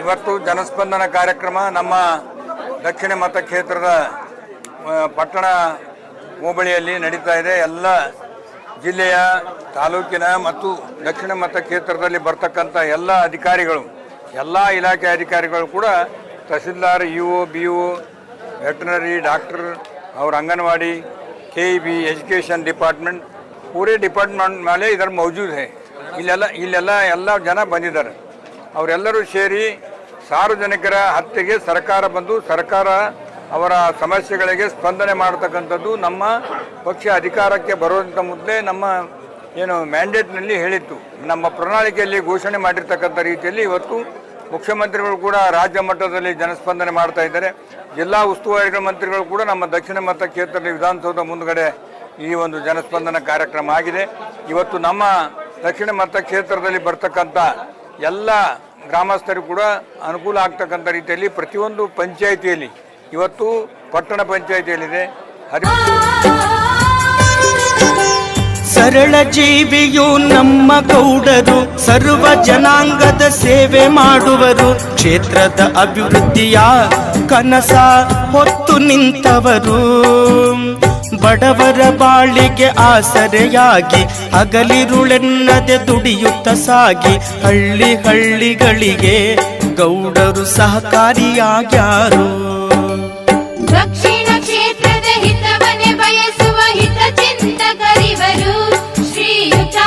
ಇವತ್ತು ಜನಸ್ಪಂದನ ಕಾರ್ಯಕ್ರಮ ನಮ್ಮ ದಕ್ಷಿಣ ಮತಕ್ಷೇತ್ರದ ಪಟ್ಟಣ ಹೋಬಳಿಯಲ್ಲಿ ನಡೀತಾ ಇದೆ. ಎಲ್ಲ ಜಿಲ್ಲೆಯ ತಾಲೂಕಿನ ಮತ್ತು ದಕ್ಷಿಣ ಮತಕ್ಷೇತ್ರದಲ್ಲಿ ಬರ್ತಕ್ಕಂಥ ಎಲ್ಲ ಅಧಿಕಾರಿಗಳು, ಎಲ್ಲ ಇಲಾಖೆ ಅಧಿಕಾರಿಗಳು ಕೂಡ tahsildar, EO, BO, veterinary, doctor और आंगनवाड़ी, KEB, एजुकेशन डिपार्टमेंट पूरे डिपार्टमेंट वाले इधर मौजूद है. ಇಲ್ಲೆಲ್ಲ ಜನ ಬಂದಿದ್ದಾರೆ. ಅವರೆಲ್ಲರೂ ಸೇರಿ ಸಾರ್ವಜನಿಕರ ಹತ್ಯೆಗೆ ಸರ್ಕಾರ ಬಂದು ಸರ್ಕಾರ ಅವರ ಸಮಸ್ಯೆಗಳಿಗೆ ಸ್ಪಂದನೆ ಮಾಡತಕ್ಕಂಥದ್ದು ನಮ್ಮ ಪಕ್ಷ ಅಧಿಕಾರಕ್ಕೆ ಬರೋದಂತ ಮೊದಲೇ ನಮ್ಮ ಏನು ಮ್ಯಾಂಡೇಟ್ನಲ್ಲಿ ಹೇಳಿತ್ತು. ನಮ್ಮ ಪ್ರಣಾಳಿಕೆಯಲ್ಲಿ ಘೋಷಣೆ ಮಾಡಿರ್ತಕ್ಕಂಥ ರೀತಿಯಲ್ಲಿ ಇವತ್ತು ಮುಖ್ಯಮಂತ್ರಿಗಳು ಕೂಡ ರಾಜ್ಯ ಮಟ್ಟದಲ್ಲಿ ಜನಸ್ಪಂದನೆ ಮಾಡ್ತಾ ಇದ್ದಾರೆ. ಜಿಲ್ಲಾ ಉಸ್ತುವಾರಿ ಮಂತ್ರಿಗಳು ಕೂಡ ನಮ್ಮ ದಕ್ಷಿಣ ಮತಕ್ಷೇತ್ರದ ವಿಧಾನಸೌಧ ಮುಂದುಗಡೆ ಈ ಒಂದು ಜನಸ್ಪಂದನ ಕಾರ್ಯಕ್ರಮ ಆಗಿದೆ. ಇವತ್ತು ನಮ್ಮ ದಕ್ಷಿಣ ಮತಕ್ಷೇತ್ರದಲ್ಲಿ ಬರ್ತಕ್ಕಂಥ ಎಲ್ಲ ಗ್ರಾಮಸ್ಥರು ಕೂಡ ಅನುಕೂಲ ಆಗ್ತಕ್ಕಂಥ ರೀತಿಯಲ್ಲಿ ಪ್ರತಿಯೊಂದು ಪಂಚಾಯಿತಿಯಲ್ಲಿ ಇವತ್ತು ಪಟ್ಟಣ ಪಂಚಾಯಿತಿಯಲ್ಲಿದೆ. ಸರಳ ಜೀವಿಯು ನಮ್ಮ ಗೌಡರು, ಸರ್ವ ಜನಾಂಗದ ಸೇವೆ ಮಾಡುವರು, ಕ್ಷೇತ್ರದ ಅಭಿವೃದ್ಧಿಯ ಕನಸ ಹೊತ್ತು ನಿಂತವರು, ಬಡವರ ಬಾಳಿಗೆ ಆಸರೆಯಾಗಿ ಹಗಲಿರುಳೆನ್ನದೆ ದುಡಿಯುತ್ತ ಸಾಗಿ ಹಳ್ಳಿ ಹಳ್ಳಿಗಳಿಗೆ ಗೌಡರು ಸಹಕಾರಿಯಾಗ್ಯಾರು. ದಕ್ಷಿಣ ಕ್ಷೇತ್ರದ ಹಿತವನ್ನೇ ಬಯಸುವ ಹಿತ ಚಿಂತಕರಿವರು ಶ್ರೀಯುತ